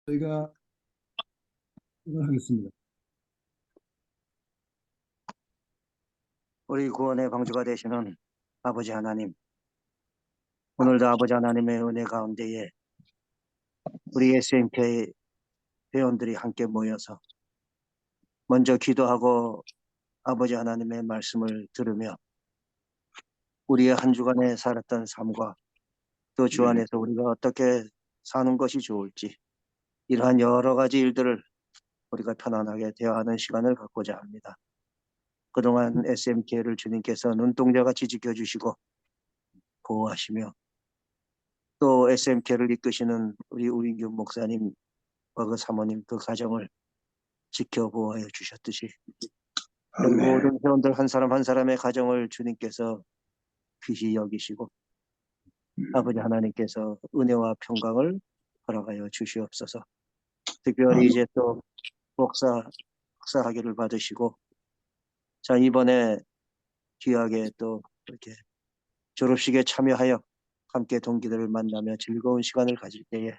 저희가 하겠습니다. 우리 구원의 방주가 되시는 아버지 하나님, 오늘도 아버지 하나님의 은혜 가운데에 우리 SMK 회원들이 함께 모여서 먼저 기도하고 아버지 하나님의 말씀을 들으며 우리의 한 주간에 살았던 삶과 또 주 안에서 우리가 어떻게 사는 것이 좋을지 이러한 여러 가지 일들을 우리가 편안하게 대화하는 시간을 갖고자 합니다. 그동안 SMK를 주님께서 눈동자같이 지켜주시고 보호하시며 또 SMK를 이끄시는 우리 우인규 목사님과 그 사모님 그 가정을 지켜보호하여 주셨듯이 저희 모든 회원들 한 사람 한 사람의 가정을 주님께서 귀히 여기시고 아버지 하나님께서 은혜와 평강을 허락하여 주시옵소서. 특별히 이제 또 박사학위를 받으시고 자 이번에 귀하게 또 이렇게 졸업식에 참여하여 함께 동기들을 만나며 즐거운 시간을 가질 때에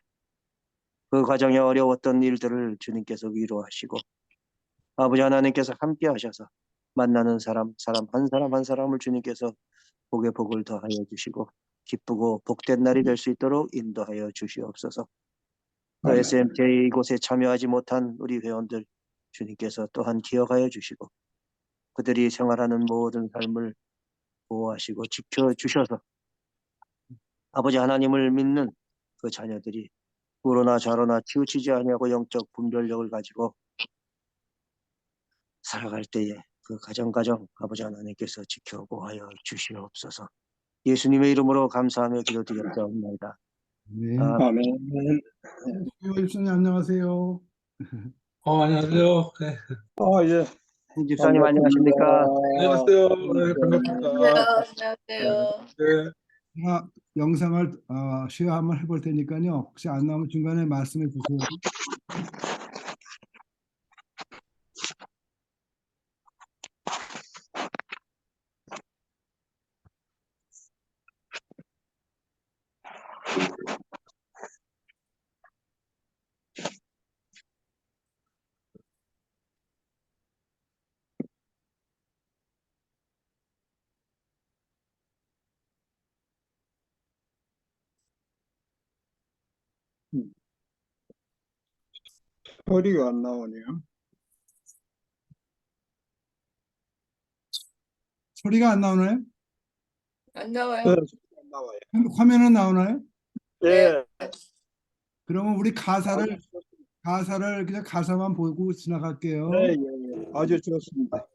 그 과정에 어려웠던 일들을 주님께서 위로하시고 아버지 하나님께서 함께 하셔서 만나는 사람 한 사람 한 사람을 주님께서 복에 복을 더하여 주시고 기쁘고 복된 날이 될 수 있도록 인도하여 주시옵소서. 또 SMK 이곳에 참여하지 못한 우리 회원들 주님께서 또한 기억하여 주시고 그들이 생활하는 모든 삶을 보호하시고 지켜주셔서 아버지 하나님을 믿는 그 자녀들이 우로나 좌로나 치우치지 아니하고 영적 분별력을 가지고 살아갈 때에 그 가정 아버지 하나님께서 지켜보하여 주시옵소서. 예수님의 이름으로 감사하며 기도드렸사옵나이다. 네. 아멘. 집사님 안녕하세요. 안녕하세요. 네. 예. 집사님 안녕하십니까? 안녕하세요. 네, 반갑습니다. 안녕하세요. 네. 제가 영상을 시어 한번 해볼 테니까요. 혹시 안 나오면 중간에 말씀해 주세요. 소리가 안 나오네요. 소리가 안 나오나요? 안 나와요? 네, 소리가 안 나와요. 화면은 나오나요? 예. 그러면 우리 가사를 그냥 가사만 보고 지나갈게요. 예, 예, 예. 아주 좋습니다.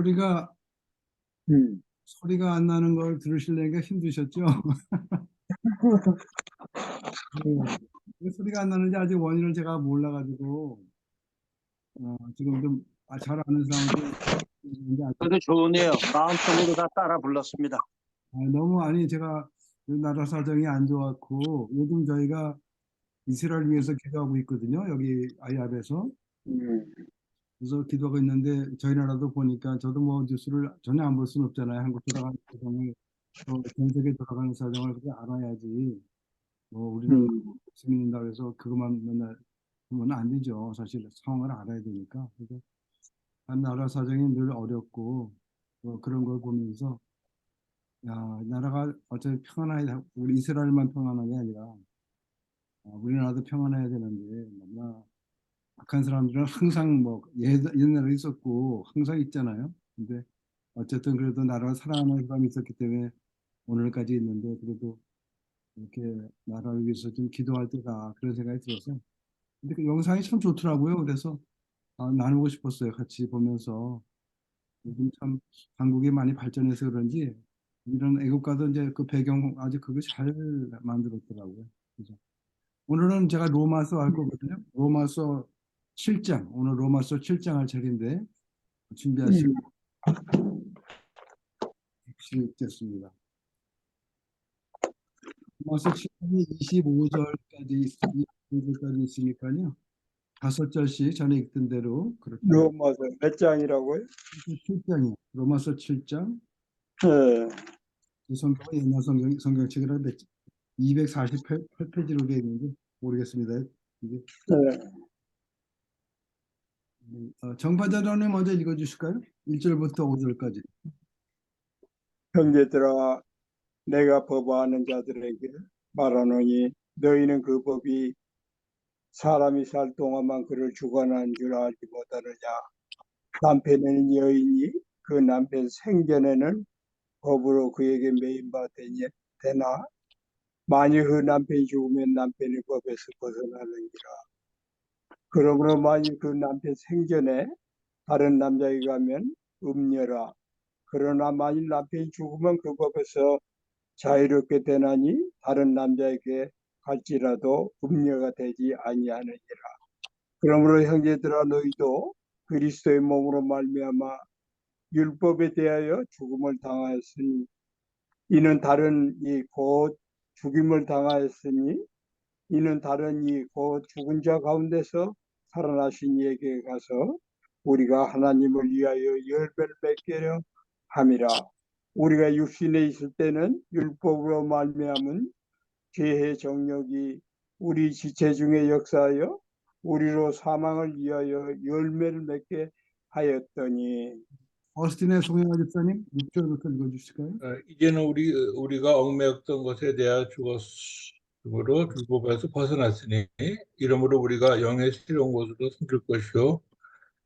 소리가 음. 소리가 안 나는 걸 들으시려니까 힘드셨죠? 왜 소리가 안 나는지 아직 원인을 제가 몰라가지고 지금 좀 잘 아는 사람한테 있는데 그래도 좋으네요. 마음속으로 다 따라 불렀습니다. 너무 아니 제가 나라 사정이 안 좋았고 요즘 저희가 이스라엘 위해서 기도하고 있거든요. 여기 IR에서. 음. 그래서 기도하고 있는데 저희 나라도 보니까 저도 뭐 뉴스를 전혀 안 볼 수는 없잖아요. 한국 돌아가는 사정을 전 세계 돌아가는 사정을 그렇게 알아야지. 뭐 우리는 음. 시민이다 그래서 그것만 맨날 보면 안 되죠. 사실 상황을 알아야 되니까. 그래서 한 나라 사정이 늘 어렵고 그런 걸 보면서 야 나라가 어차피 평안해야 우리 이스라엘만 평안한 게 아니라 우리나라도 평안해야 되는데 너무나 악한 사람들은 항상 뭐 옛날에 있었고 항상 있잖아요. 근데 어쨌든 그래도 나라를 사랑하는 사람이 있었기 때문에 오늘까지 있는데 그래도 이렇게 나라를 위해서 좀 기도할 때다 그런 생각이 들어서 근데 그 영상이 참 좋더라고요. 그래서 나누고 싶었어요. 같이 보면서 요즘 참 한국이 많이 발전해서 그런지 이런 애국가도 이제 그 배경 아주 그거 잘 만들었더라고요. 그죠? 오늘은 제가 로마서 할 거거든요. 로마서 7장. 오늘 로마서 7장 할 차례인데 준비하시고 시겠습니다. 로마서 7장이 25절까지 있으니까요. 5절씩 전에 읽던 대로 그렇게 로마서 몇 장이라고요? 7장이요. 로마서 7장. 네. 이 성경은 옛날 성경책이라 248페이지로 되어 있는지 모르겠습니다. 이게 네. 정반장님 먼저 읽어주실까요? 1절부터 5절까지. 형제들아, 내가 법화하는 자들에게 말하노니 너희는 그 법이 사람이 살 동안만 그를 주관한 줄 알지 못하느냐. 남편은 여인이 그 남편 생전에는 법으로 그에게 매인바 되나 만일 그 남편이 죽으면 남편이 법에서 벗어나는기라. 그러므로 만일 그 남편 생전에 다른 남자에게 가면 음녀라. 그러나 만일 남편이 죽으면 그 법에서 자유롭게 되나니 다른 남자에게 갈지라도 음녀가 되지 아니하느니라. 그러므로 형제들아 너희도 그리스도의 몸으로 말미암아 율법에 대하여 죽음을 당하였으니 이는 다른 이 곧 죽임을 당하였으니 이는 다른 이 곧 죽은 자 가운데서 살아나신 이에게 가서 우리가 하나님을 위하여 열매를 맺게 함이라. 우리가 육신에 있을 때는 율법으로 말미암은 죄의 정욕이 우리 지체 중에 역사하여 우리로 사망을 위하여 열매를 맺게 하였더니. 어스틴의 송영아 집사님 6절부터 읽어주실까요? 이제는 우리가 얽매였던 것에 대하여 죽었으므로 율법에서 벗어났으니 이러므로 우리가 영의 새로운 것으로 섬길 것이요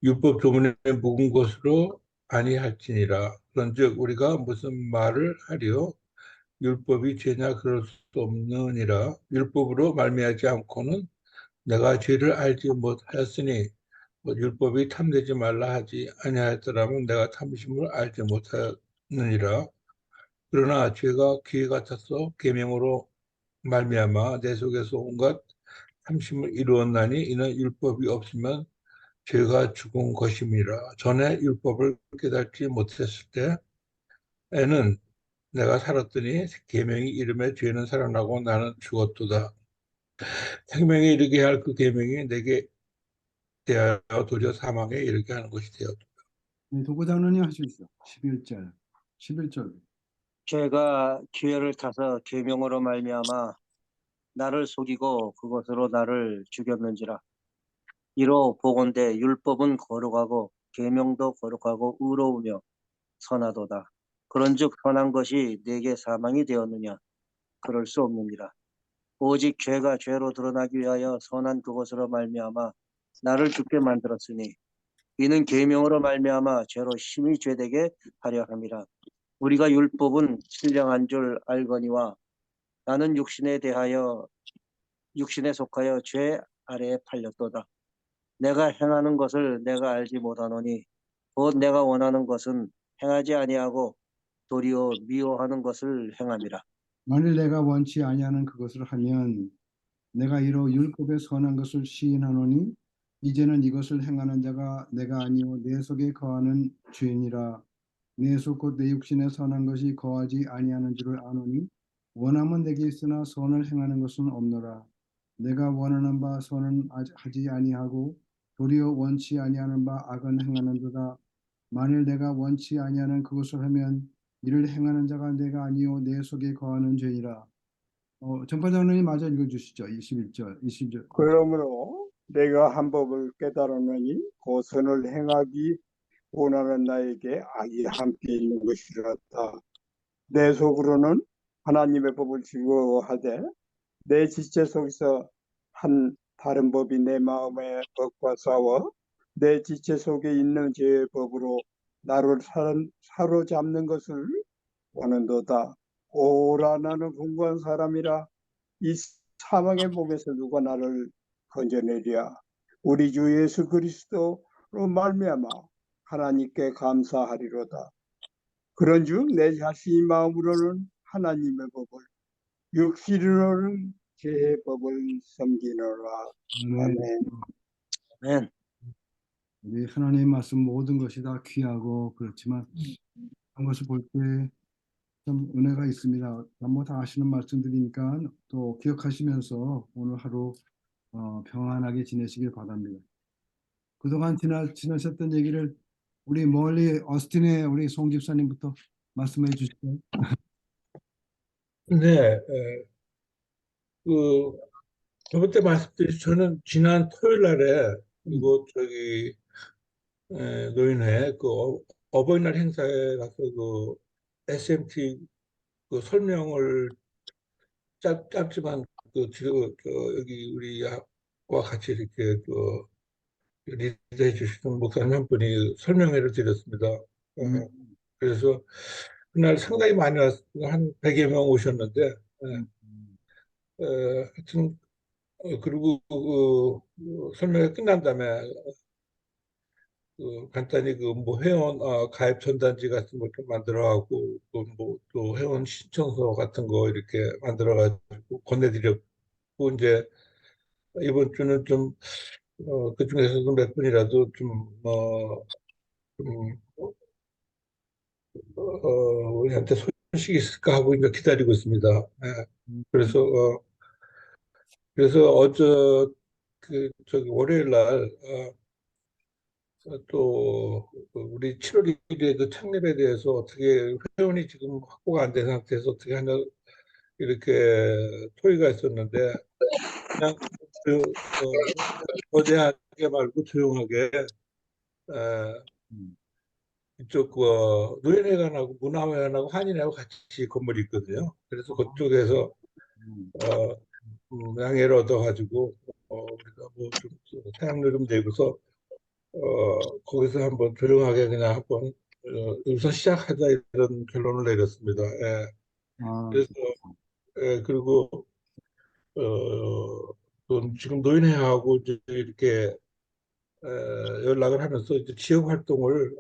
율법 조문에 묵은 것으로 아니할지니라. 그런즉 우리가 무슨 말을 하리요? 율법이 죄냐? 그럴 수 없느니라. 율법으로 말미암지 않고는 내가 죄를 알지 못하였으니 율법이 탐내지 말라 하지 아니하였더라면 내가 탐심을 알지 못하느니라. 그러나 죄가 기회 같아서 계명으로 말미암아 내 속에서 온갖 탐심을 이루었나니 이는 율법이 없으면 죄가 죽은 것임이라. 전에 율법을 깨닫지 못했을 때에는 내가 살았더니 계명이 이름에 죄는 살아나고 나는 죽었도다. 생명에 이르게 할 그 계명이 내게 대하여 도리어 사망에 이르게 하는 것이 되었다. 네, 도구 장로님 하시겠어요. 11절. 11절. 죄가 기회를 타서 계명으로 말미암아 나를 속이고 그것으로 나를 죽였는지라. 이로 보건대 율법은 거룩하고 계명도 거룩하고 의로우며 선하도다. 그런즉 선한 것이 내게 사망이 되었느냐? 그럴 수 없느니라. 오직 죄가 죄로 드러나기 위하여 선한 그것으로 말미암아 나를 죽게 만들었으니 이는 계명으로 말미암아 죄로 심히 죄되게 하려 함이라. 우리가 율법은 신령한 줄 알거니와 나는 육신에 속하여 죄 아래에 팔렸도다. 내가 행하는 것을 내가 알지 못하노니 곧 내가 원하는 것은 행하지 아니하고 도리어 미워하는 것을 행함이라. 만일 내가 원치 아니하는 그것을 하면 내가 이로 율법에 선한 것을 시인하노니 이제는 이것을 행하는 자가 내가 아니요 내 속에 거하는 죄인이라. 내 속 곧 내 육신에 선한 것이 거하지 아니하는 줄을 아노니 원함은 내게 있으나 선을 행하는 것은 없노라. 내가 원하는 바 선은 하지 아니하고 도리어 원치 아니하는 바 악은 행하는 도다. 만일 내가 원치 아니하는 그것을 하면 이를 행하는 자가 내가 아니요 내 속에 거하는 죄이라. 정과장로님 마저 읽어주시죠. 21절, 20절. 그러므로 내가 한 법을 깨달았느니 그 선을 행하기 원하는 나에게 악이 함께 있는 것이라다. 내 속으로는 하나님의 법을 즐거워하되 내 지체 속에서 한 다른 법이 내 마음의 법과 싸워 내 지체 속에 있는 죄의 법으로 나를 사로잡는 것을 원한도다. 오라, 나는 궁고한 사람이라. 이 사망의 목에서 누가 나를 건져내랴. 우리 주 예수 그리스도로 말미암아 하나님께 감사하리로다. 그런즉 내 자신의 마음으로는 하나님의 법을, 육신으로는 죄의 법을 섬기노라. 네. 아멘. 아멘. 우리 하나님의 말씀 모든 것이 다 귀하고 그렇지만 한 것을 볼 때 참 은혜가 있습니다. 뭐 다 아시는 말씀들이니까 또 기억하시면서 오늘 하루 평안하게 지내시길 바랍니다. 그동안 지나셨던 얘기를 우리 멀리 어스틴의 우리 송 집사님부터 말씀해 주시죠. 네, 그 저번 때 말씀드린 저는 지난 토요일 날에 이거 저기 노인회 그 어버이날 행사에 가서 그 SMT 그 설명을 짧지만 여기 우리와 같이 이렇게 그 리드해 주시는 목사님 한 분이 설명회를 드렸습니다. 음, 그래서 그날 상당히 많이 왔어요. 한 100여 명 오셨는데, 음, 하여튼, 그리고 설명회 끝난 다음에 간단히 그 뭐 회원 가입 전단지 같은 거 좀 만들어가고 또 회원 신청서 같은 거 이렇게 만들어가지고 건네드렸고 이제 이번 주는 좀 그 중에서도 몇 분이라도 좀 우리한테 소식이 있을까 하고 이제 기다리고 있습니다. 예. 음, 그래서 저기 월요일 날 또 우리 7월 1일에 그 창립에 대해서 어떻게 회원이 지금 확보가 안 된 상태에서 어떻게 하냐 이렇게 토의가 있었는데 그냥 거대하게 말고 조용하게 에, 음, 이쪽 노인회관하고 문화회관하고 한인회하고 같이 건물이 있거든요. 그래서 그쪽에서 음, 어, 양해를 얻어가지고 우리가 뭐좀 사용료 좀 내고서 거기서 한번 조용하게 그냥 한번 여기서 시작하자 이런 결론을 내렸습니다. 예. 아, 그래서 그리고 또 지금 노인회하고 이제 이렇게 연락을 하면서 이제 지역 활동을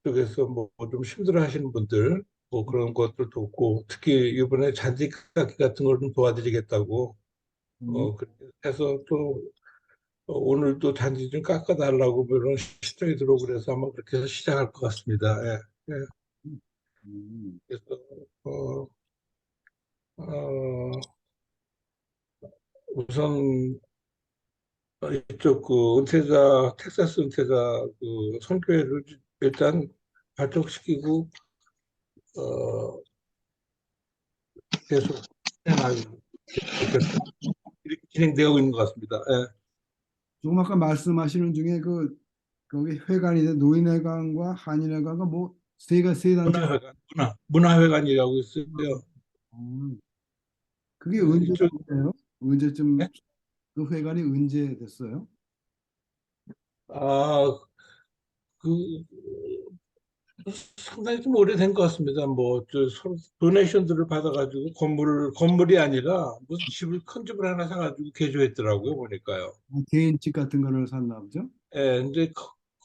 쪽에서 뭐 좀 힘들어하시는 분들 뭐 그런 것들 돕고 특히 이번에 잔디깎기 같은 걸 좀 도와드리겠다고 음, 그렇게 해서 또 오늘도 잔디 좀 깎아달라고 뭐 이런 신청이 들어오고 그래서 아마 그렇게 해서 시작할 것 같습니다. 예. 예. 음, 그래서 어, 어, 우선 이쪽 그 텍사스 은퇴자 그 선교회를 일단 발족시키고 어, 계속 진행하고 이렇게 진행되고 있는 것 같습니다. 예. 조금 아까 말씀하시는 중에 거기 회관이 노인회관과 한인회관과 뭐 세 단체. 문화회관이라고 있어요. 음, 그게 이쪽 언제예요? 언제쯤 예? 그 회관이 언제 됐어요? 아, 그 상당히 좀 오래된 것 같습니다. 도네이션들을 받아가지고 건물이 아니라 무슨 큰 집을 하나 사가지고 개조했더라고요, 보니까요. 개인 집 같은 거를 샀나 보죠? 예, 이제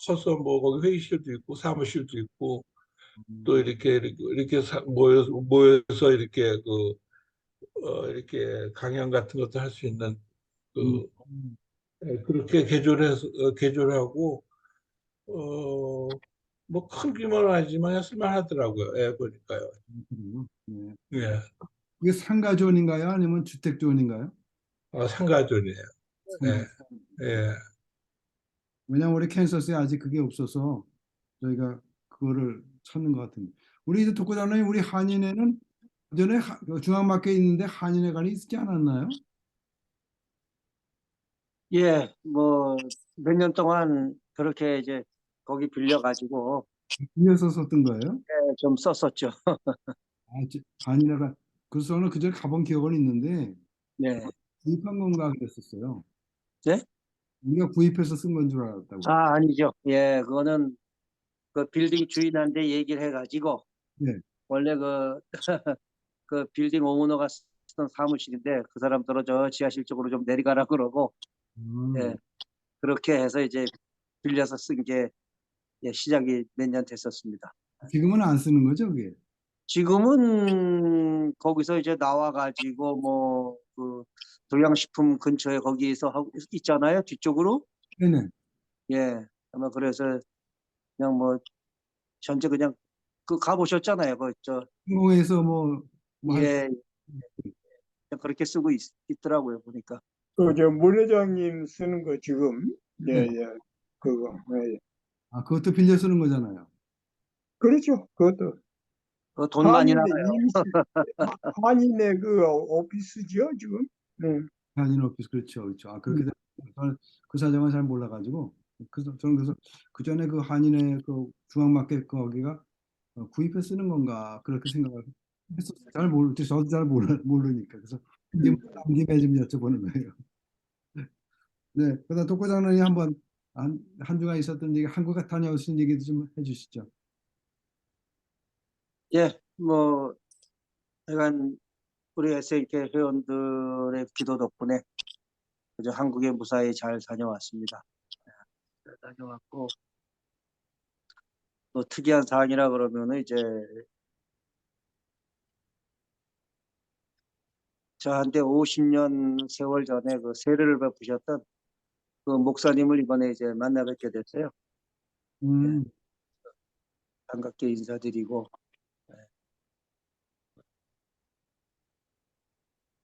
커서 뭐 거기 회의실도 있고 사무실도 있고 또 이렇게 모여서 이렇게 이렇게 강연 같은 것도 할 수 있는 음, 그 그렇게 개조하고 뭐 크기만 하지만 쓸만하더라고요. 예, 보니까요. 그래요? 네. 예, 이게 상가존인가요? 아니면 주택존인가요? 상가존이에요. 예, 상가. 예. 왜냐면 우리 캔서스에 아직 그게 없어서 저희가 그거를 찾는 것 같은데. 우리 이제 독고장로님, 우리 한인회는 전에 그 중앙마켓에 있는데 한인회관이 있지 않았나요? 예, 뭐 몇 년 동안 그렇게 이제 거기 빌려가지고 이어서 썼던 거예요? 좀 썼었죠. 아, 한인회관. 그래서 저는 그전에 가본 기억은 있는데 네. 구입한 건가 그랬었어요. 네? 우리가 구입해서 쓴 건 줄 알았다고. 아, 아니죠. 예, 그거는 그 빌딩 주인한테 얘기를 해가지고 네. 원래 그 빌딩 오너가 쓰던 사무실인데 그 사람들은 저 지하실 쪽으로 좀 내려가라 그러고 예, 음. 그렇게 해서 이제 빌려서 쓴 게 예, 시작이 몇 년 됐었습니다. 지금은 안 쓰는 거죠, 그게? 지금은 거기서 이제 나와가지고 뭐 그 동양식품 근처에 거기서 하고 있잖아요. 뒤쪽으로. 네네. 예, 아마 그래서 그냥 뭐 현재 그냥 그 가보셨잖아요. 그저 공에서 뭐 할, 예, 그냥 그렇게 쓰고 있더라고요. 보니까. 그 문 회장님 쓰는 거 지금 네. 예예 그거 예. 아, 그것도 빌려 쓰는 거잖아요. 그렇죠. 그것도 돈 많이 한인의 나가요. 임시 한인의 그 오피스죠 지금. 네. 한인 오피스, 그렇죠, 그렇죠. 아, 그렇게 음. 저는 그 사정은 잘 몰라가지고 그래서 저는 그래서 그 전에 그 한인의 그 중앙마켓 거기가 구입해 쓰는 건가 그렇게 생각을 했었어요. 저도 잘 모르니까 그래서 이제 남 김에 좀 여쭤보는 거예요. 네, 그다음 독고 장로님 한번 한 주간 있었던 얘기, 한국에 다녀오신 얘기도 좀 해주시죠. 예, 뭐 약간 우리 SNK 회원들의 기도 덕분에 그저 한국에 무사히 잘 다녀왔습니다. 잘 다녀왔고 또 특이한 사항이라 그러면은 이제 저한테 50년 세월 전에 그 세례를 베푸셨던 그 목사님을 이번에 이제 만나 뵙게 됐어요. 예, 음, 반갑게 인사드리고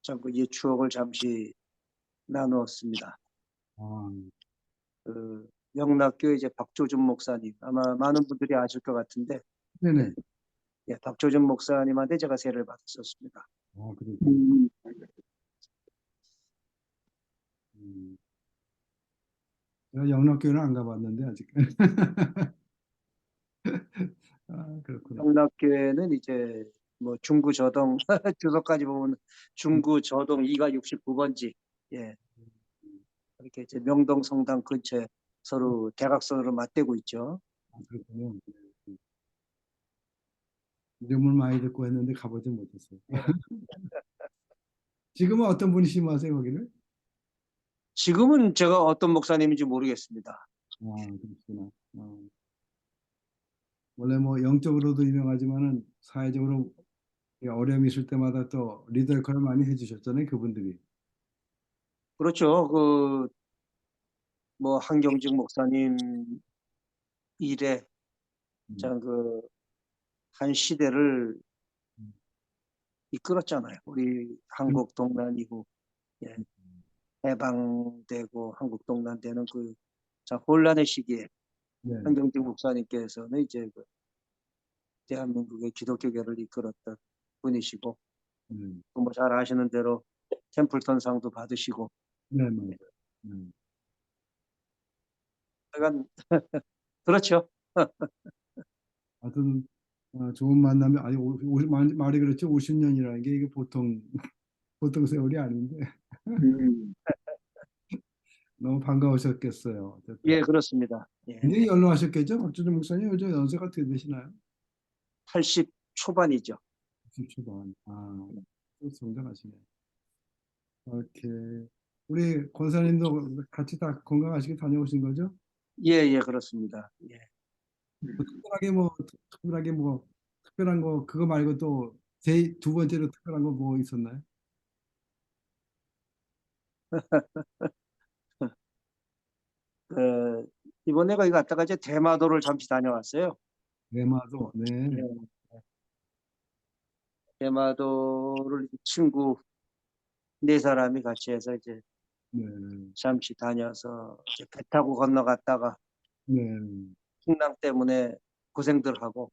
참 그 추억을 잠시 나누었습니다. 아, 그 영락교 이제 박조준 목사님 아마 많은 분들이 아실 것 같은데 네네. 예, 박조준 목사님한테 제가 세례를 받았었습니다. 아, 그래. 음. 음. 제가 영락교회는 안 가봤는데 아직. 아, 그렇구나. 영락교회는 이제 뭐 중구 저동 주소까지 보면 중구 저동 2가 69번지 예, 이렇게 이제 명동 성당 근처에 서로 대각선으로 맞대고 있죠. 아, 그렇군요. 이름을 많이 듣고 했는데 가보지 못했어요. 예. 지금은 어떤 분이 심하세요, 거기를? 지금은 제가 어떤 목사님인지 모르겠습니다. 아, 그렇구나. 원래 뭐 영적으로도 유명하지만은 사회적으로 어려움이 있을 때마다 또 리더 역할을 많이 해주셨잖아요, 그분들이. 그렇죠. 그 뭐 한경직 목사님 일에 음, 참 한 시대를 이끌었잖아요. 우리 한국 동란이고 예, 해방되고 한국 동란되는 그 참 혼란의 시기에 네. 한경직 목사님께서는 이제 그 대한민국의 기독교계를 이끌었던 분이시고 네. 또 뭐 잘 아시는 대로 템플턴 상도 받으시고 네, 네. 네. 약간 그렇죠. 하여튼 좋은 만남이 아니 말이 그렇죠. 50년이라는 게 이게 보통 세월이 아닌데 음. 너무 반가우셨겠어요. 어쨌든. 예, 그렇습니다. 예, 굉장히 연로하셨겠죠? 박주준 목사님 요즘 연세가 어떻게 되시나요? 80 초반이죠. 60초반. 또 성장하시네. 이렇게 우리 권사님도 같이 다 건강하시게 다녀오신 거죠? 예, 예, 그렇습니다. 예. 특별한 거 그거 말고 또 두 번째로 특별한 거 뭐 있었나요? 이번에 거기 갔다가 이제 대마도를 잠시 다녀왔어요. 대마도. 네. 예. 대마도를 친구 네 사람이 같이 해서 이제 네. 잠시 다녀서 이제 배 타고 건너갔다가 네. 풍랑 때문에 고생들 하고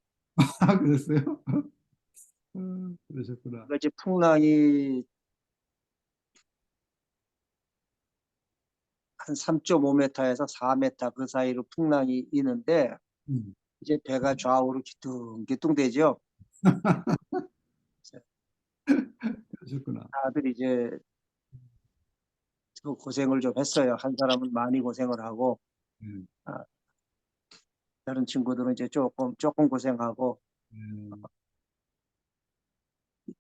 아, 그랬어요? 그러셨구나. 그러니까 이제 풍랑이 한 3.5m에서 4m 그 사이로 풍랑이 있는데 음. 이제 배가 좌우로 기뚱기뚱 되죠. 그러셨구나. 다들 이제 그 고생을 좀 했어요. 한 사람은 많이 고생을 하고 네. 아, 다른 친구들은 이제 조금 고생하고 네.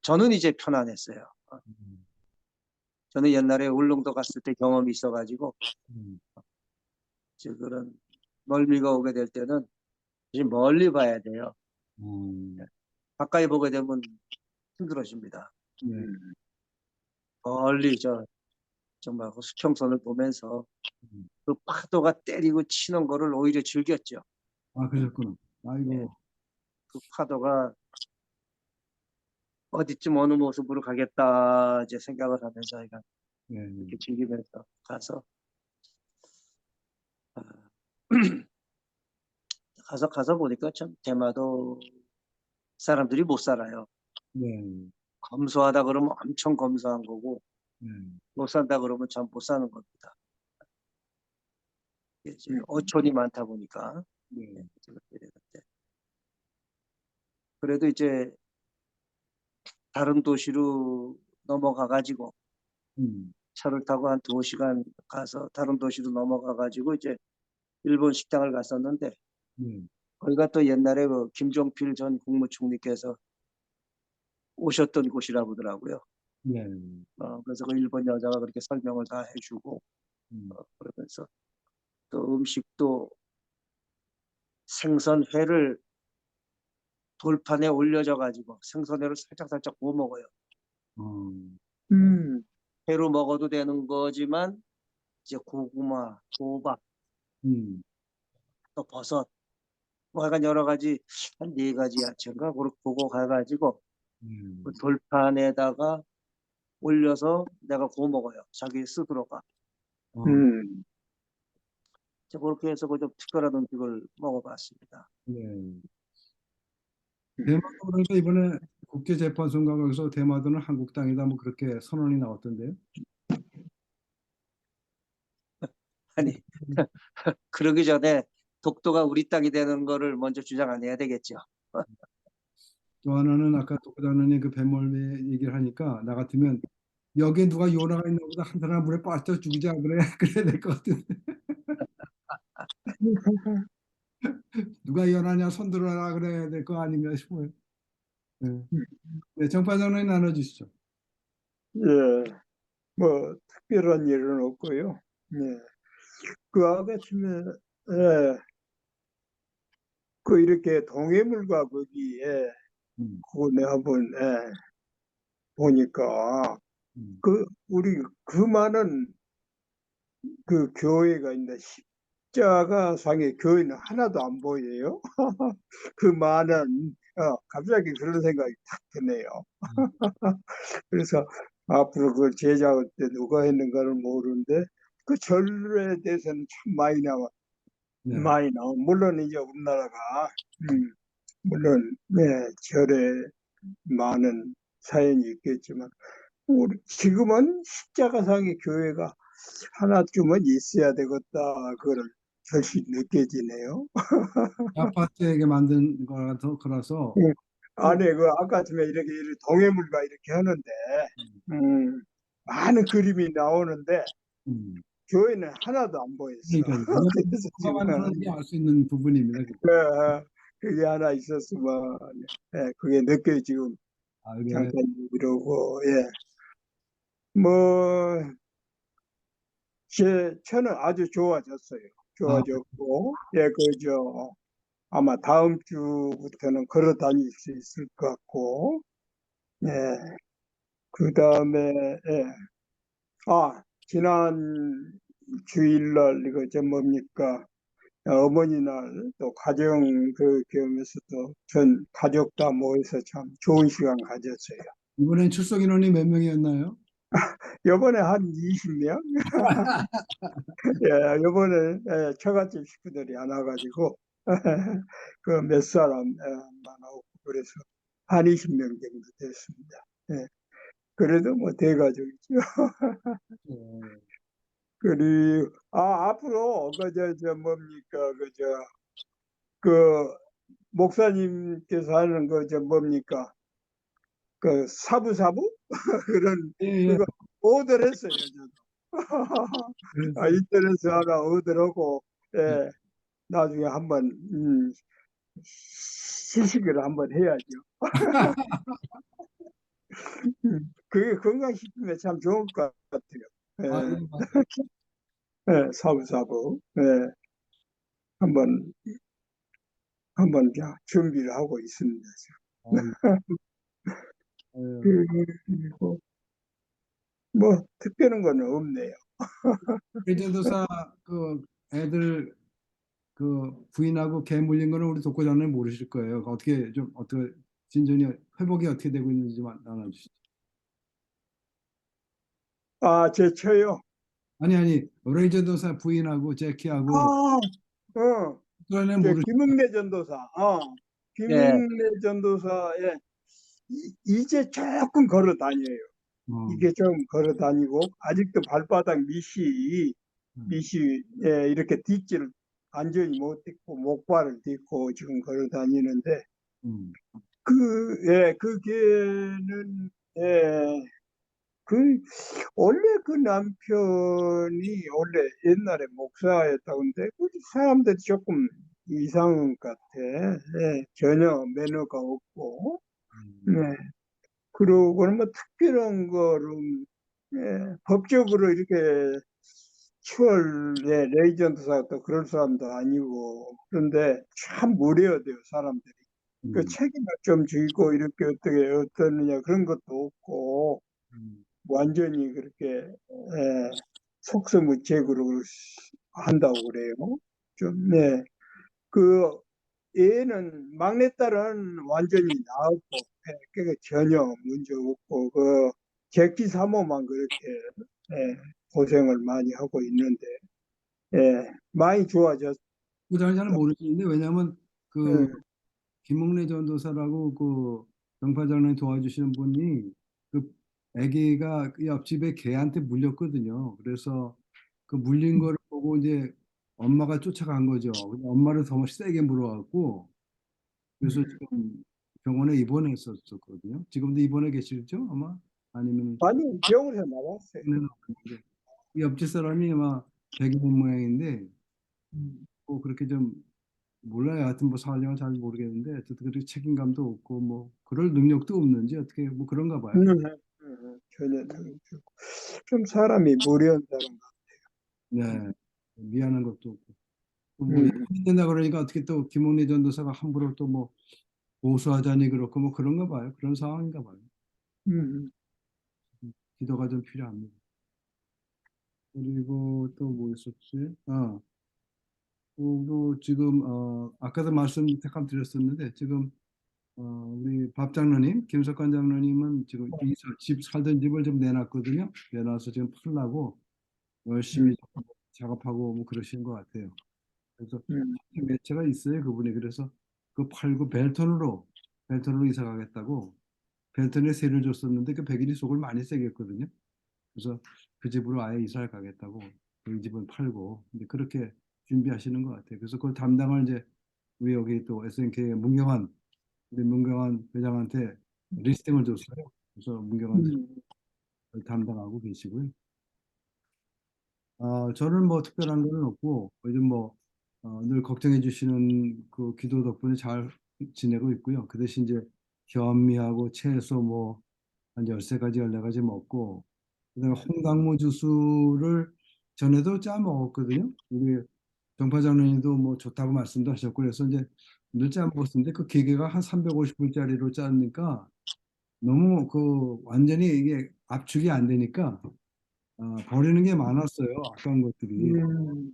저는 이제 편안했어요. 음. 저는 옛날에 울릉도 갔을 때 경험이 있어가지고 음. 이제 그런 멀미가 오게 될 때는 이제 멀리 봐야 돼요. 가까이 보게 되면 힘들어집니다. 네. 멀리 정말 그 수평선을 보면서 음. 그 파도가 때리고 치는 거를 오히려 즐겼죠. 아, 그러셨구나. 예, 아이고. 그 파도가 어디쯤 어느 모습으로 가겠다 이제 생각을 하면서 제가 네. 이렇게 즐기면서 가서 아, 가서 보니까 참 대마도 사람들이 못 살아요. 네. 검소하다 그러면 엄청 검소한 거고 네. 못 산다 그러면 참 못 사는 겁니다. 이제 어촌이 많다 보니까 네. 그렇게 되는데 그래도 이제 다른 도시로 넘어가 가지고 음. 차를 타고 한 2시간 가서 다른 도시로 넘어가 가지고 이제 일본 식당을 갔었는데 네. 거기가 또 옛날에 그 김종필 전 국무총리께서 오셨던 곳이라 보더라고요. 네. 그래서 그 일본 여자가 그렇게 설명을 다 해주고 음. 그러면서 또 음식도 생선회를 돌판에 올려져 가지고 생선회를 살짝 구워 먹어요. 어. 음. 회로 먹어도 되는 거지만 이제 고구마, 호박, 음. 또 버섯 뭐 약간 여러 가지 한 4가지 야채인가 그거 가가지고 그 돌판에다가 올려서 내가 구워 먹어요. 자기 스스로가. 어. 음. 그렇게 해서 그 좀 특별한 음식을 먹어봤습니다. 네. 대마도 그러니까 이번에 국제재판소인가 거기서 대마도는 한국 땅이다 뭐 그렇게 선언이 나왔던데요. 아니 그러기 전에 독도가 우리 땅이 되는 거를 먼저 주장 안 해야 되겠죠. 또 하나는 아까 독고다느니 그 뱃멀미 얘기를 하니까 나 같으면 여기에 누가 요나가 있나 보다 한 사람 물에 빠져 죽이자 그래 그래야 될 것 같은데 누가 연하냐 손 들어라 그래야 될 거 아닌가 싶어요. 네, 네 정파장님 나눠주시죠. 예, 뭐 특별한 일은 없고요. 예, 그 아침에 예, 그 이렇게 동해물과 거기에 음, 그거 내가 한번 보니까 음, 우리 그 많은 그 교회가 있는데 십자가 상의 교회는 하나도 안 보여요. 그 많은 갑자기 그런 생각이 탁 드네요. 그래서 앞으로 그 제자할 때 누가 했는가를 모르는데 그 절에 대해서는 참 네, 많이 나와. 물론 이제 우리나라가 물론 네, 절에 많은 사연이 있겠지만 우리 지금은 십자가상의 교회가 하나쯤은 있어야 되겠다. 그걸 절실히 느껴지네요. 아파트에게 만든 거라서 그래서 음, 아니 그 아까 전에 이렇게 동해물과 이렇게 하는데 음, 많은 그림이 나오는데 음, 교회는 하나도 안 보였어. 그러니까 그래서 누가 지금 만들었는지 알 수 있는 부분입니다. 그게 하나 있었으면 그게 늦게 지금 아, 그래. 잠깐 이러고 뭐 저는 아주 좋아졌어요. 좋아졌고, 예, 아마 다음 주부터는 걸어 다닐 수 있을 것 같고, 예, 그 다음에, 예, 지난 주일날, 뭡니까, 어머니날, 또 가정 겸해서도 전 가족 다 모여서 참 좋은 시간 가졌어요. 이번엔 출석 인원이 몇 명이었나요? 요번에 한 20명? 예, 요번에 처갓집 식구들이 안 와가지고 그 몇 사람만 오고 그래서 한 20명 정도 됐습니다. 예, 그래도 뭐 대가족이죠. 어, 그리고 앞으로 뭡니까 그 목사님께서 하는 뭡니까 사부사부 그런 예, 예. 그거 오더를 했어요. 저도. 그래서 인터넷에 하나 오더라고. 예. 예, 나중에 한번 시식을 한번 해야죠. 그게 건강식품에 참 좋을 것 같아요. 아, 예, 예, 맞아요. 사부사부. 예, 한번 준비를 하고 있습니다. 아, 예. 그리고 뭐 특별한 건 없네요. 예전도사 그 애들 그 부인하고 개 물린 거는 우리 독고장님 모르실 거예요. 어떻게 진전이 회복이 어떻게 되고 있는지만 나눠주시죠. 제 처요. 아니 레이전도사 부인하고 제키하고 아, 어, 그거는 모르실 김은배 전도사. 예, 김은배 전도사의 이제 조금 걸어 다녀요. 거예요. 이게 좀 걸어 다니고 아직도 발바닥 음, 밑이 이렇게 딛지를 완전히 못 딛고 목발을 딛고 지금 걸어 다니는데 음, 그 걔는 그 원래 그 남편이 원래 옛날에 목사였다는데 그 사람들이 조금 이상한 것 같아. 전혀 매너가 없고. 네. 음, 그러고는 뭐 특별한 거는 법적으로 이렇게 레이전드사 또 그럴 사람도 아니고 그런데 참 무례해야 돼요 사람들이. 그 음, 책임을 좀 지고 이렇게 어떻게 어떠느냐 그런 것도 없고 음. 완전히 그렇게 속수무책으로 한다고 그래요. 좀, 네. 그 얘는 막내딸은 완전히 나았고 그러니까 전혀 문제 없고 제키 사모만 그렇게 고생을 많이 하고 있는데 많이 좋아졌어요. 그장을 잘 모르시는데 왜냐하면 그 예. 김목래 전도사라고 그 병파장로님 도와주시는 분이 그 아기가 그 옆집에 개한테 물렸거든요. 그래서 그 물린 거를 보고 이제 엄마가 쫓아간 거죠. 근데 엄마를 더 세게 물어갖고 그래서 지금 병원에 입원했었거든요. 지금도 입원해 계실죠? 아마 아니면 아니 병원에서 나왔어요. 이 옆집 사람이 아마 백인 모양인데 음. 그렇게 좀 몰라요. 하여튼 뭐 사정을 잘 모르겠는데 어쨌든 그렇게 책임감도 없고 뭐 그럴 능력도 없는지 어떻게 뭐 그런가 봐요. 전혀 좀 사람이 무례한 사람. 네. 미안한 것도 없고. 뭐 음, 된다 그러니까 어떻게 또 김홍래 전도사가 함부로 또 뭐 보수하자니 그렇고 뭐 그런가 봐요. 그런 상황인가 봐요. 음, 기도가 좀 필요합니다. 그리고 또 뭐 있었지? 또 지금 아까도 말씀 잠깐 드렸었는데 지금 우리 밥 장로님, 김석환 장로님은 지금 집 살던 집을 좀 내놨거든요. 내놔서 지금 풀라고 열심히 음, 작업하고 뭐 그러시는 것 같아요. 그래서 음. 매체가 있어요, 그분이. 그래서 그 팔고 벨턴으로 이사 가겠다고 벨턴에 세를 줬었는데 그 백일이 속을 많이 새겼거든요. 그래서 그 집으로 아예 이사를 가겠다고 그 집은 팔고 근데 그렇게 준비하시는 것 같아요. 그래서 그 담당을 이제 우리 여기 또 SNK 문경환 우리 문경환 회장한테 리스팅을 줬어요. 그래서 문경환 음. 담당하고 계시고요. 저는 뭐 특별한 건 없고 요즘 뭐 늘 걱정해 주시는 그 기도 덕분에 잘 지내고 있고요. 그 대신 이제 현미하고 채소 뭐 한 13가지, 14가지 먹고 그다음에 홍당무 주스를 전에도 짜 먹었거든요. 우리 정파 장로님도 뭐 좋다고 말씀도 하셨고 그래서 이제 늘 짜먹었는데 그 기계가 한 350불짜리로 짜니까 너무 그 완전히 이게 압축이 안 되니까 버리는 게 많았어요. 아까운 것들이. 음,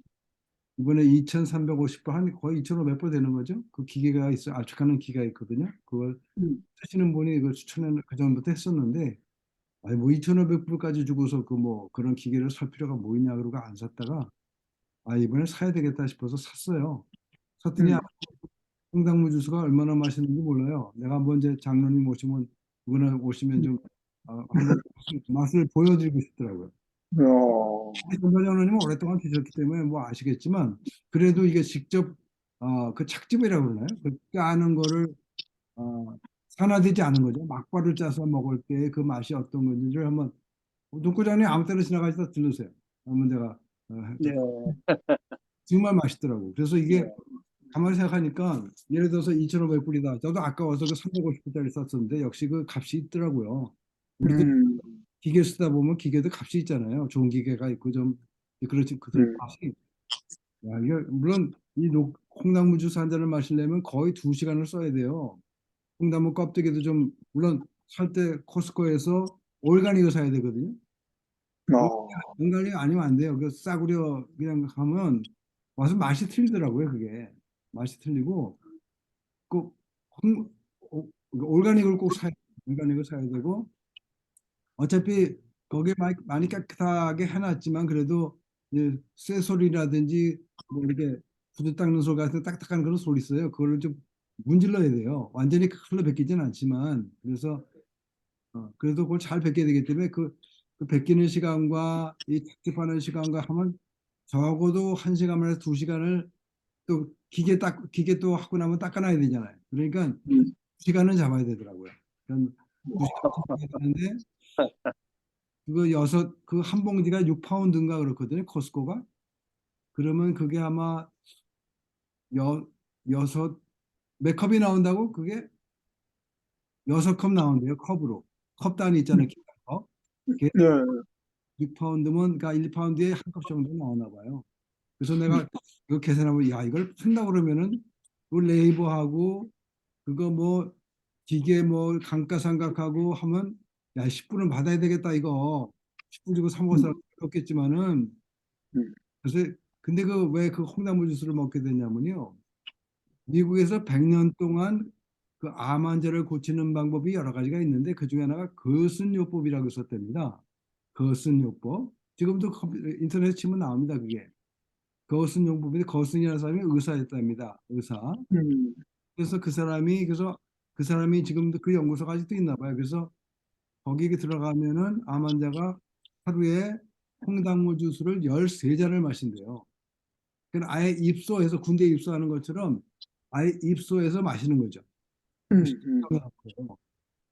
이번에 2,350불 한 거의 2,500불 되는 거죠. 그 기계가 있어요. 압축하는 기계가 있거든요. 그걸 음, 쓰시는 분이 이걸 추천을 그 전부터 했었는데 아니 뭐 2,500불까지 주고서 그 뭐 그런 기계를 살 필요가 뭐 있냐 그러고 안 샀다가 이번에 사야 되겠다 싶어서 샀어요. 샀더니 음. 홍당무 주스가 얼마나 맛있는지 몰라요. 내가 한번 이제 장로님 오시면 이번에 오시면 좀 한번 맛을 보여드리고 싶더라고요. 정파 장로님은 오랫동안 드셨기 때문에 뭐 아시겠지만 그래도 이게 직접 그 착즙이라고 그러나요? 그 짜는 거를 어, 산화되지 않은 거죠. 막바를 짜서 먹을 때 그 맛이 어떤 건지를 한번 눈구장님 아무 때나 지나가시다 들르세요. 한번 내가 네, 정말 맛있더라고. 그래서 이게 네. 가만히 생각하니까 예를 들어서 2,500불이다. 저도 아까워서 그 350불짜리 샀었는데 역시 그 값이 있더라고요. 우리도 음, 기계 쓰다 보면 기계도 값이 있잖아요. 좋은 기계가 있고 좀 그렇지 그들 음. 값이 이게 물론 콩나물 주스 한 잔을 마시려면 거의 2시간을 써야 돼요. 콩나물 껍데기도 좀 물론 살 때 코스코에서 올가닉을 사야 되거든요. 어, 올가닉 아니면 안 돼요. 그 싸구려 그냥 하면 와서 맛이 틀리더라고요. 그게 맛이 틀리고 꼭 올가닉을 꼭 사야 올가닉을 사야 되고 어차피 거기에 많이 깨끗하게 해놨지만 그래도 이제 쇠소리라든지 뭐 이렇게 구두 닦는 소리 같은 딱딱한 그런 소리 있어요. 그거를 좀 문질러야 돼요. 완전히 칼로 벗기진 않지만 그래서 그래도 그걸 잘 벗겨야 되기 때문에 그 벗기는 시간과 이 착즙하는 시간과 하면 적어도 1시간에서 2시간을 또 기계 또 하고 나면 닦아놔야 되잖아요. 그러니까 음. 시간은 잡아야 되더라고요. 그럼 2시간 잡아야 되는데 그 한 봉지가 6파운드인가 그렇거든요. 코스코가. 그러면 그게 아마 여섯 몇 컵이 나온다고? 그게 6컵 나온대요. 컵으로. 컵 단위 있잖아요. 기타 컵. 그게 네, 6파운드면 그러니까 1파운드에 한 컵 정도 나오나 봐요. 그래서 내가 이거 계산하면 야 이걸 판다 그러면은 그 레이버하고 그거 뭐 기계 뭐 감가상각하고 하면 야 10분은 받아야 되겠다 이거 10분 주고 사 먹을 사람 음, 없겠지만은 음, 그래서 근데 그 왜 그 콩나물 주스를 먹게 됐냐면요 미국에서 100년 동안 그 암 환자를 고치는 방법이 여러 가지가 있는데 그 중에 하나가 거슨요법이라고 있었답니다. 거슨요법 지금도 인터넷 치면 나옵니다 그게 거슨요법인데 거슨이라는 사람이 의사였답니다 의사 음, 그래서 그 사람이 지금도 그 연구소가 아직도 있나 봐요. 그래서 거기에 들어가면은 암 환자가 하루에 콩당무 주스를 13잔을 마신대요. 그건 아예 입소해서 군대 입소하는 것처럼 아예 입소해서 마시는 거죠. 음.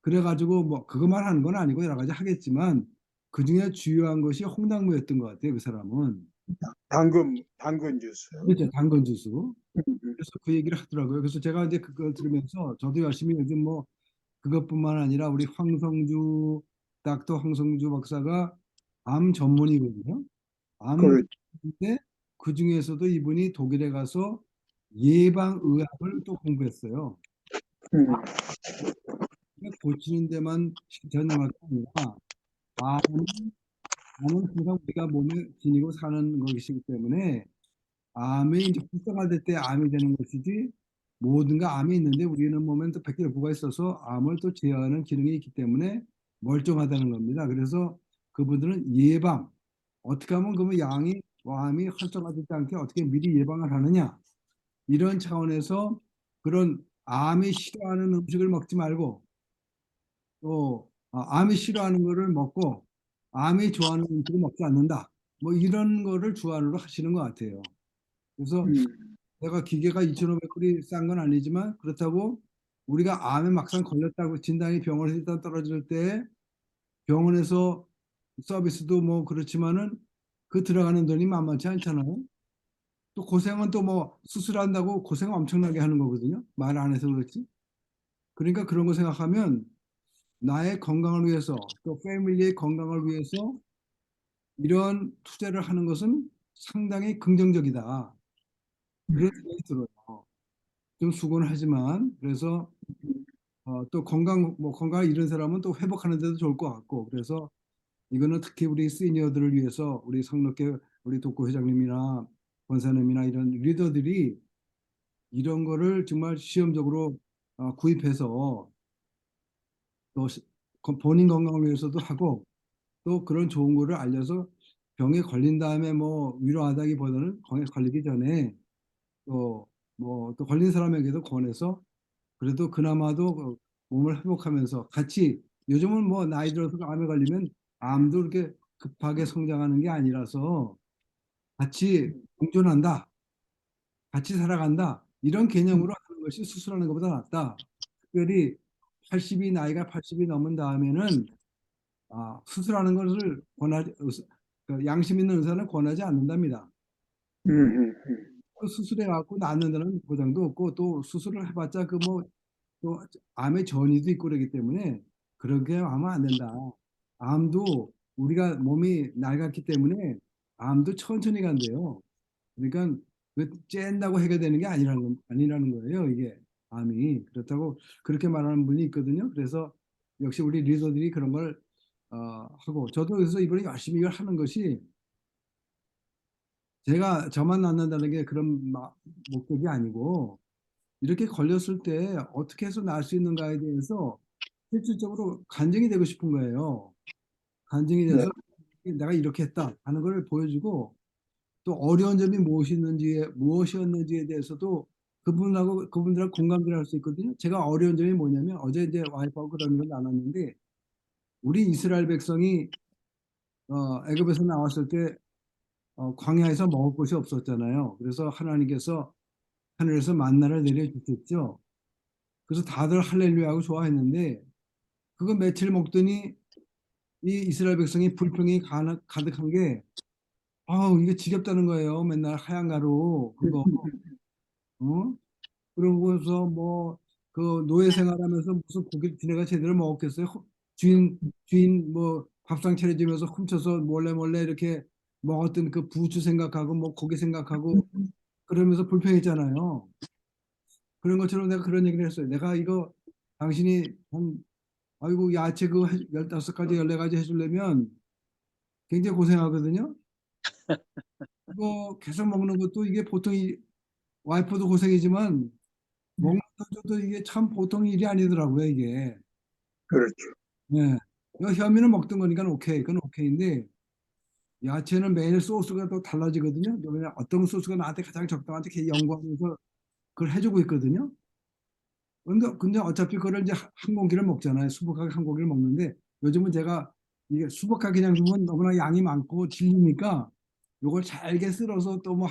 그래가지고 뭐 그것만 하는 건 아니고 여러 가지 하겠지만 그 중에 주요한 것이 홍당무였던 것 같아요. 그 사람은. 당근 주스. 그렇죠. 당근 주스. 음, 그래서 그 얘기를 하더라고요. 그래서 제가 이제 그걸 들으면서 저도 열심히 요즘 뭐 그것뿐만 아니라 우리 닥터 황성주 박사가 암 전문이거든요. 암 그, 전문인데 그 중에서도 이분이 독일에 가서 예방의학을 또 공부했어요. 음, 암을 고치는 데만 전념할 게 아니라 암은 항상 우리가 몸에 지니고 사는 것이기 때문에 암이 이제 활성화될 때 암이 되는 것이지 모든가 암이 있는데 우리는 몸에 또 백혈구가 있어서 암을 또 제어하는 기능이 있기 때문에 멀쩡하다는 겁니다. 그래서 그분들은 예방 어떻게 하면 그러면 암이 활성화되지 않게 어떻게 미리 예방을 하느냐 이런 차원에서 그런 암이 싫어하는 음식을 먹지 말고 또 암이 싫어하는 거를 먹고 암이 좋아하는 음식을 먹지 않는다. 뭐 이런 거를 주안으로 하시는 것 같아요. 그래서 음, 내가 기계가 2,500불이 싼 건 아니지만 그렇다고 우리가 암에 막상 걸렸다고 진단이 병원에서 일단 떨어질 때 병원에서 서비스도 뭐 그렇지만은 그 들어가는 돈이 만만치 않잖아요. 또 고생은 또 뭐 수술한다고 고생 엄청나게 하는 거거든요. 말 안 해서 그렇지. 그러니까 그런 거 생각하면 나의 건강을 위해서 또 패밀리의 건강을 위해서 이런 투자를 하는 것은 상당히 긍정적이다. 그런 생각이 들어요. 좀 수고는 하지만 그래서 또 건강 잃은 사람은 또 회복하는 데도 좋을 것 같고 그래서 이거는 특히 우리 시니어들을 위해서 우리 성록회 우리 독고 회장님이나 권사님이나 이런 리더들이 이런 거를 정말 시험적으로 구입해서 또 본인 건강을 위해서도 하고 또 그런 좋은 거를 알려서 병에 걸린 다음에 뭐 위로하다기보다는 병에 걸리기 전에 또 뭐 또 걸린 사람에게도 권해서 그래도 그나마도 그 몸을 회복하면서 같이 요즘은 뭐 나이 들어서 암에 걸리면 암도 이렇게 급하게 성장하는 게 아니라서 같이 공존한다, 같이 살아간다 이런 개념으로 하는 것이 수술하는 것보다 낫다. 특별히 80이 나이가 80이 넘은 다음에는 수술하는 것을 권하지 그 양심 있는 의사는 권하지 않는답니다. 수술해 갖고 낫는다는 보장도 없고 또 수술을 해봤자 그 뭐 또 암의 전이도 있고 그러기 때문에 그렇게 하면 안 된다. 암도 우리가 몸이 낡았기 때문에 암도 천천히 간대요. 그러니까 그 쨘다고 해결되는 게 아니라는 거예요. 이게 암이 그렇다고 그렇게 말하는 분이 있거든요. 그래서 역시 우리 리더들이 그런 걸 하고 저도 그래서 이번에 열심히 이걸 하는 것이 제가 저만 낫는다는 게 그런 목적이 아니고 이렇게 걸렸을 때 어떻게 해서 나을 수 있는가에 대해서 실질적으로 간증이 되고 싶은 거예요. 간증이 네. 돼서 내가 이렇게 했다 하는 걸 보여주고 또 어려운 점이 무엇이었는지에 대해서도 그분들하고 공감대를 할 수 있거든요. 제가 어려운 점이 뭐냐면 어제 이제 와이프하고 그런 걸 나눴는데 우리 이스라엘 백성이 애굽에서 나왔을 때 광야에서 먹을 것이 없었잖아요. 그래서 하나님께서 하늘에서 만나를 내려주셨죠. 그래서 다들 할렐루야하고 좋아했는데 그거 며칠 먹더니 이 이스라엘 백성이 불평이 가득한 게 이게 지겹다는 거예요. 맨날 하얀 가루 그거 어? 그러고서 뭐 그 노예 생활하면서 무슨 고기 지네가 제대로 먹었겠어요? 주인 뭐 밥상 차려주면서 훔쳐서 몰래 몰래 이렇게 먹었던 그 부추 생각하고 뭐 고기 생각하고 그러면서 불평했잖아요. 그런 것처럼 내가 그런 얘기를 했어요. 내가 이거 당신이 아이고 야채 그 15가지 14가지 해주려면 굉장히 고생하거든요. 이거 계속 먹는 것도 이게 보통 와이프도 고생이지만 먹는 것도 이게 참 보통 일이 아니더라고요 이게. 그렇죠. 예. 이거 현미는 먹던 거니까 오케이. 그건 오케이인데 야채는 매일 소스가 또 달라지거든요. 그러면 어떤 소스가 나한테 가장 적당한지 이렇게 연구하면서 그걸 해주고 있거든요. 근데 어차피 그걸 이제 한 공기를 먹잖아요. 수북하게 한 공기를 먹는데 요즘은 제가 이게 수북하게 그냥 주면 너무나 양이 많고 질리니까 요걸 잘게 썰어서 또 뭐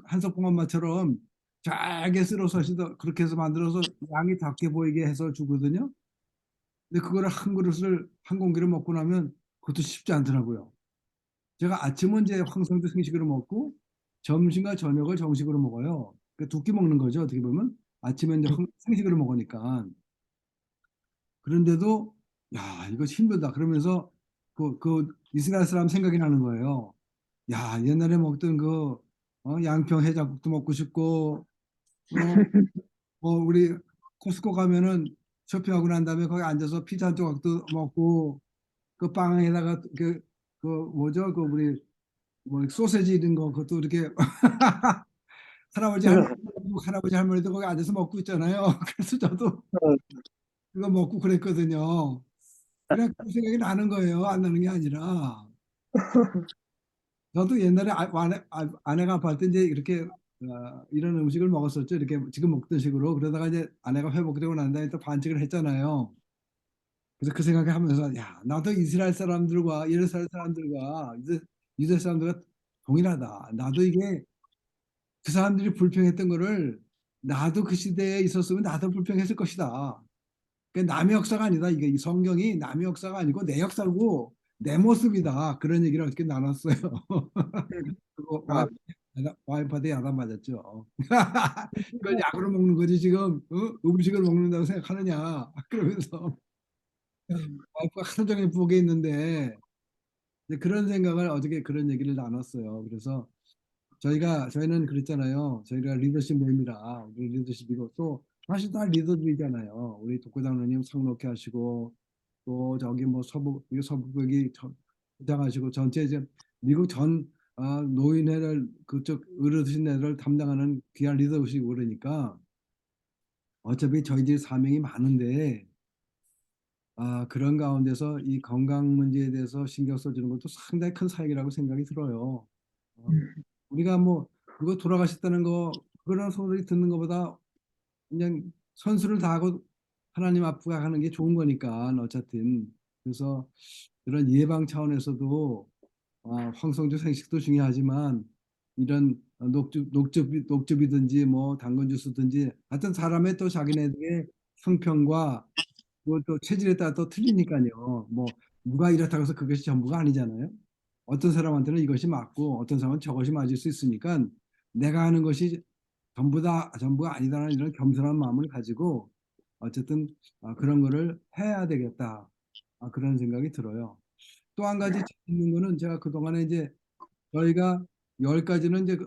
한석봉엄마처럼 잘게 썰어서 그렇게 해서 만들어서 양이 작게 보이게 해서 주거든요. 근데 그거를 한 그릇을 한 공기를 먹고 나면 그것도 쉽지 않더라고요. 제가 아침은 이제 황성도 생식으로 먹고 점심과 저녁을 정식으로 먹어요. 그러니까 두 끼 먹는 거죠. 어떻게 보면 아침에 이제 생식으로 먹으니까. 그런데도 야 이거 힘들다 그러면서 그 이스라엘 사람 생각이 나는 거예요. 야 옛날에 먹던 그 양평 해장국도 먹고 싶고 우리 코스코 가면은 쇼핑하고 난 다음에 거기 앉아서 피자 한 조각도 먹고 그 빵에다가 그 뭐죠 그 우리 뭐 소세지 이런 거 그것도 이렇게 할아버지 할머니도 거기 앉아서 먹고 있잖아요. 그래서 저도 그거 먹고 그랬거든요. 그냥 그 생각이 나는 거예요. 안 나는 게 아니라. 저도 옛날에 아내가 아파할 때 이제 이렇게 이런 음식을 먹었었죠. 이렇게 지금 먹던 식으로. 그러다가 이제 아내가 회복되고 난 다음에 또 반칙을 했잖아요. 그래서 그 생각을 하면서 야 나도 이스라엘 사람들과 예루살렘 사람들과 유대 사람들과 동일하다. 나도 이게 그 사람들이 불평했던 거를 나도 그 시대에 있었으면 나도 불평했을 것이다. 그러니까 남의 역사가 아니다. 이게 이 성경이 남의 역사가 아니고 내 역사고 내 모습이다. 그런 얘기를 어떻게 나눴어요. 그거 아, 와이프한테 야단 맞았죠. 그걸 약으로 먹는 거지 지금 음식을 먹는다고 생각하느냐. 그러면서 와이프가 하루 종일 부엌에 있는데 이제 그런 생각을 어저께 그런 얘기를 나눴어요. 그래서 저희는 그랬잖아요. 저희가 리더십 모임이라 우리 리더십이고 또 사실 다 리더들이잖아요. 우리 독고장로님 상록회 하시고 또 저기 뭐 서부벽이 부장하시고 전체 이제 미국 전 노인회를 그쪽 어르신회를 담당하는 귀한 리더시고 그러니까 어차피 저희들이 사명이 많은데 그런 가운데서 이 건강 문제에 대해서 신경 써주는 것도 상당히 큰 사역이라고 생각이 들어요. 우리가 뭐 누가 돌아가셨다는 거 그런 소리 듣는 것보다 그냥 선수를 다하고 하나님 앞에 가는 게 좋은 거니까 어쨌든 그래서 그런 예방 차원에서도 황성주 생식도 중요하지만 이런 녹즙이든지 뭐 당근 주스든지 하여튼 사람의 또 자기네들의 형평과 또 체질에 따라 또 틀리니까요. 뭐 누가 이렇다고 해서 그것이 전부가 아니잖아요. 어떤 사람한테는 이것이 맞고 어떤 사람은 저것이 맞을 수 있으니까 내가 하는 것이 전부가 아니다라는 이런 겸손한 마음을 가지고 어쨌든 그런 거를 해야 되겠다. 그런 생각이 들어요. 또 한 가지 재밌는 거는 제가 그동안에 이제 저희가 10가지는 이제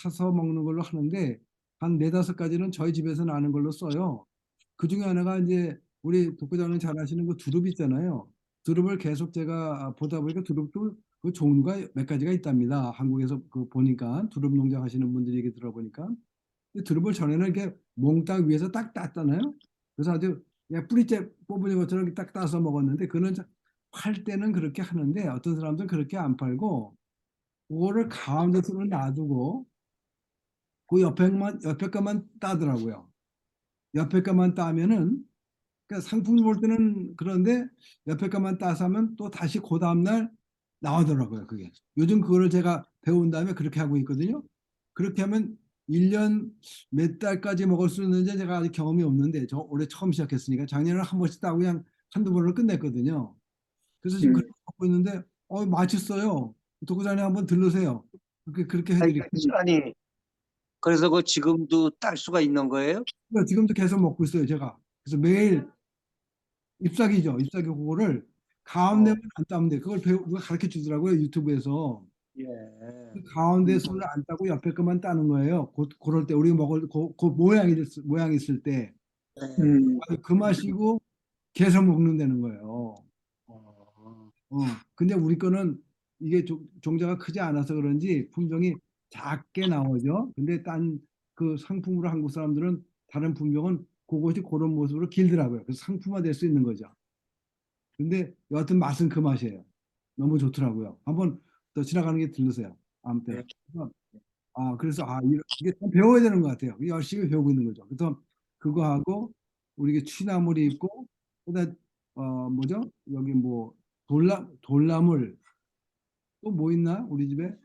사서 먹는 걸로 하는데 한 네다섯 가지는 저희 집에서 나는 걸로 써요. 그 중에 하나가 이제 우리 독고장님 잘 아시는 그 두릅 있잖아요. 두릅을 계속 제가 보다 보니까 두릅도 그 종류가 몇 가지가 있답니다. 한국에서 그 보니까 두릅 농장 하시는 분들 얘기 들어보니까 이 두릅을 전에는 이렇게 몽땅 위에서 딱 땄잖아요. 그래서 아주 그냥 뿌리째 뽑은 것처럼 딱 따서 먹었는데 그는 팔 때는 그렇게 하는데 어떤 사람들은 그렇게 안 팔고 그거를 가운데 손을 놔두고 그 옆에 것만 따더라고요. 옆에 것만 따면은 그러니까 상품을 볼 때는 그런데 옆에 것만 따서 하면 또 다시 그 다음날 나오더라고요. 그게. 요즘 그거를 제가 배운 다음에 그렇게 하고 있거든요. 그렇게 하면 1년 몇 달까지 먹을 수 있는지 제가 아직 경험이 없는데 저 올해 처음 시작했으니까 작년에 한 번씩 따고 그냥 한두 번을 끝냈거든요. 그래서 지금 그렇게 먹고 있는데 맛있어요. 독고장님 한번 들르세요. 그렇게 해드릴게요. 아니, 그래서 그 지금도 딸 수가 있는 거예요? 지금도 계속 먹고 있어요, 제가. 그래서 매일 잎사귀죠. 잎사귀 그거를 가운데만 안 따면 돼. 그걸 누가 가르쳐 주더라고요, 유튜브에서. 예. 그 가운데 손을 안 따고 옆에 것만 따는 거예요. 그럴 때 우리 먹을 그 모양 있을 때. 그 맛이고 계속 먹는다는 거예요. 근데 우리 거는 이게 종자가 크지 않아서 그런지 품종이 작게 나오죠. 근데 딴 그 상품으로 한국 사람들은 다른 품종은 그것이 그런 모습으로 길더라고요. 그래서 상품화 될 수 있는 거죠. 근데 여하튼 맛은 그 맛이에요. 너무 좋더라고요. 한번 더 지나가는 게 들르세요. 아무 때나. 그래서 이게 좀 배워야 되는 것 같아요. 열심히 배우고 있는 거죠. 그래서 그거 하고 우리 게 취나물이 있고 그다음 뭐죠? 여기 뭐 돌나물 또 뭐 있나? 우리 집에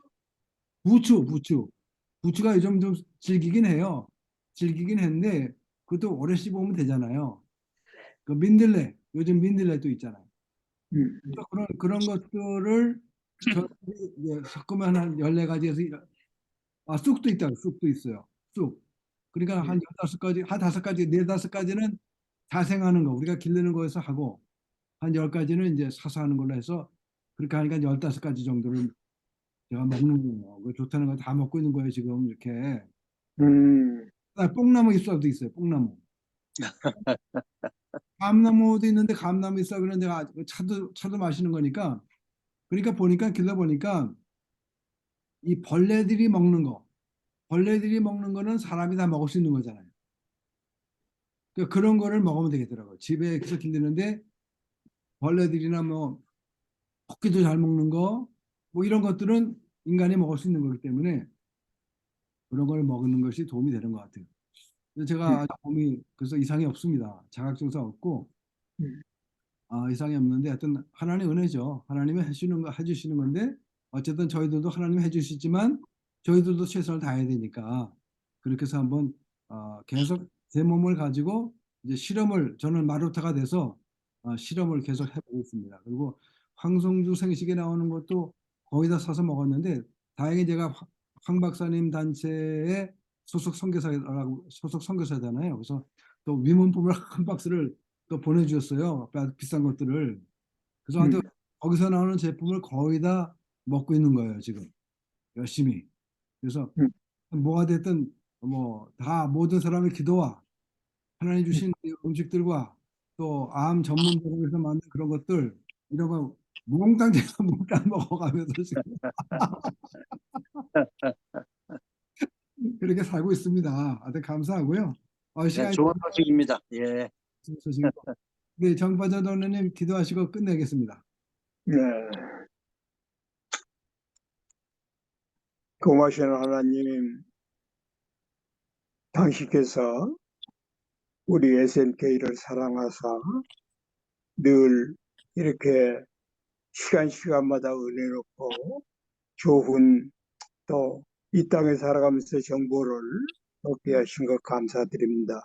부추가 요즘 좀 질기긴 해요. 질기긴 했는데 그것도 오래 씹으면 되잖아요. 그 민들레 요즘 민들레도 있잖아요. 또 그런 것들을 저 이제 섞으면 한 14가지에서 쑥도 있다. 쑥도 있어요. 쑥. 그러니까 한 15가지, 한 5가지, 4, 5가지는 자생하는 거, 우리가 기르는 거에서 하고, 한 10가지는 이제 사서 하는 걸로 해서, 그렇게 하니까 15가지 정도를 제가 먹는 거예요. 그 좋다는 거 다 먹고 있는 거예요, 지금 이렇게. 뽕나무 잎사귀도 있어요, 뽕나무. 감나무도 있는데 감나무 잎사귀는 내가 차도 마시는 거니까, 그러니까 길러보니까 이 벌레들이 먹는 거는 사람이 다 먹을 수 있는 거잖아요. 그러니까 그런 거를 먹으면 되겠더라고요. 집에서 길르는데 벌레들이나 뭐 토끼도 잘 먹는 거, 뭐 이런 것들은 인간이 먹을 수 있는 거기 때문에 그런 걸 먹는 것이 도움이 되는 것 같아요. 그래서 제가 아주 그래서 이상이 없습니다. 자각증상 없고 이상이 없는데 하여튼 하나님 은혜죠. 하나님이 해주시는 건데 어쨌든 저희들도 하나님 해주시지만 저희들도 최선을 다해야 되니까 그렇게 해서 한번 계속 제 몸을 가지고 이제 저는 마루타가 돼서 실험을 계속 해보고 있습니다. 그리고 황송주 생식에 나오는 것도 거의 다 사서 먹었는데 다행히 제가 황 박사님 단체의 소속 선교사잖아요. 그래서 또 위문품을 한 박스를 또 보내주셨어요. 비싼 것들을. 그래서 거기서 나오는 제품을 거의 다 먹고 있는 거예요, 지금. 열심히. 그래서 음. 뭐가 됐든 뭐 다 모든 사람의 기도와 하나님 주신 이 음식들과 또 암 전문 병원에서 만든 그런 것들 이런 거 몽땅 제가 몽땅 먹어가면서 지금 그렇게 살고 있습니다. 아주 감사하고요. 네, 시간이 좋은 소식입니다. 예. 소식이고. 네, 정바자 도련님 기도하시고 끝내겠습니다. 네. 고마신 하나님, 당신께서 우리 SNK를 사랑하사 늘 이렇게 시간마다 은혜 놓고 좋은 또 이 땅에 살아가면서 정보를 얻게 하신 것 감사드립니다.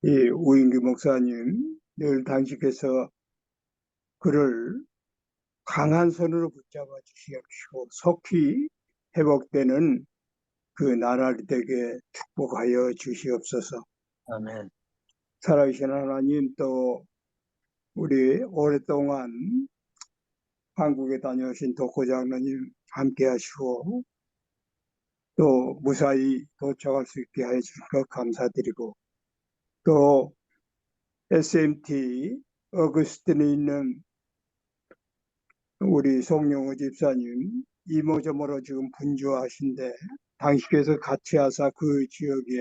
이 우인규 목사님, 늘 당신께서 그를 강한 손으로 붙잡아 주시옵시고 속히 회복되는 그 나날이 되게 축복하여 주시옵소서. 아멘. 살아계신 하나님, 또 우리 오랫동안 한국에 다녀오신 독고 장로님 함께 하시고 또 무사히 도착할 수 있게 해 주신 것 감사드리고, 또 SMT 어거스틴에 있는 우리 송영호 집사님 이모저모로 지금 분주하신데 당신께서 같이 하사 그 지역에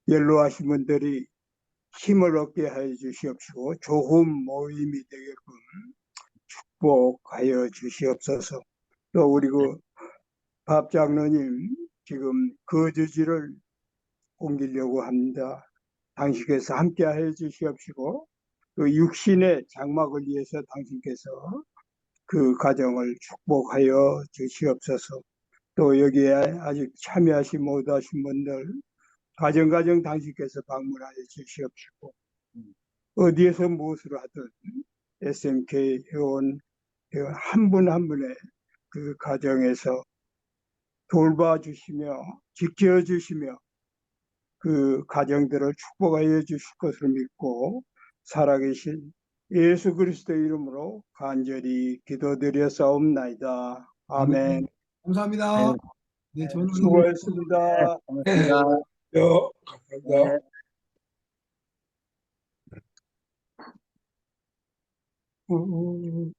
연로하신 분들이 힘을 얻게 해 주시옵시고 좋은 모임이 되게끔 축복하여 주시옵소서. 또 우리 그 밥 장로님 지금 거주지를 옮기려고 합니다. 당신께서 함께 해 주시옵시고 그 육신의 장막을 위해서 당신께서 그 가정을 축복하여 주시옵소서. 또 여기에 아직 참여하시 못하신 분들 가정 당신께서 방문하여 주시옵시고 어디에서 무엇을 하든 SMK 회원 한 분 한 분의 그 가정에서 돌봐주시며 지켜주시며 그 가정들을 축복하여 주실 것을 믿고 살아계신 예수 그리스도의 이름으로 간절히 기도드렸사옵나이다. 아멘. 감사합니다. 네, 네, 좋은 하루 되세요. 수고하셨습니다. 고맙습니다. 감사합니다. 네. 음.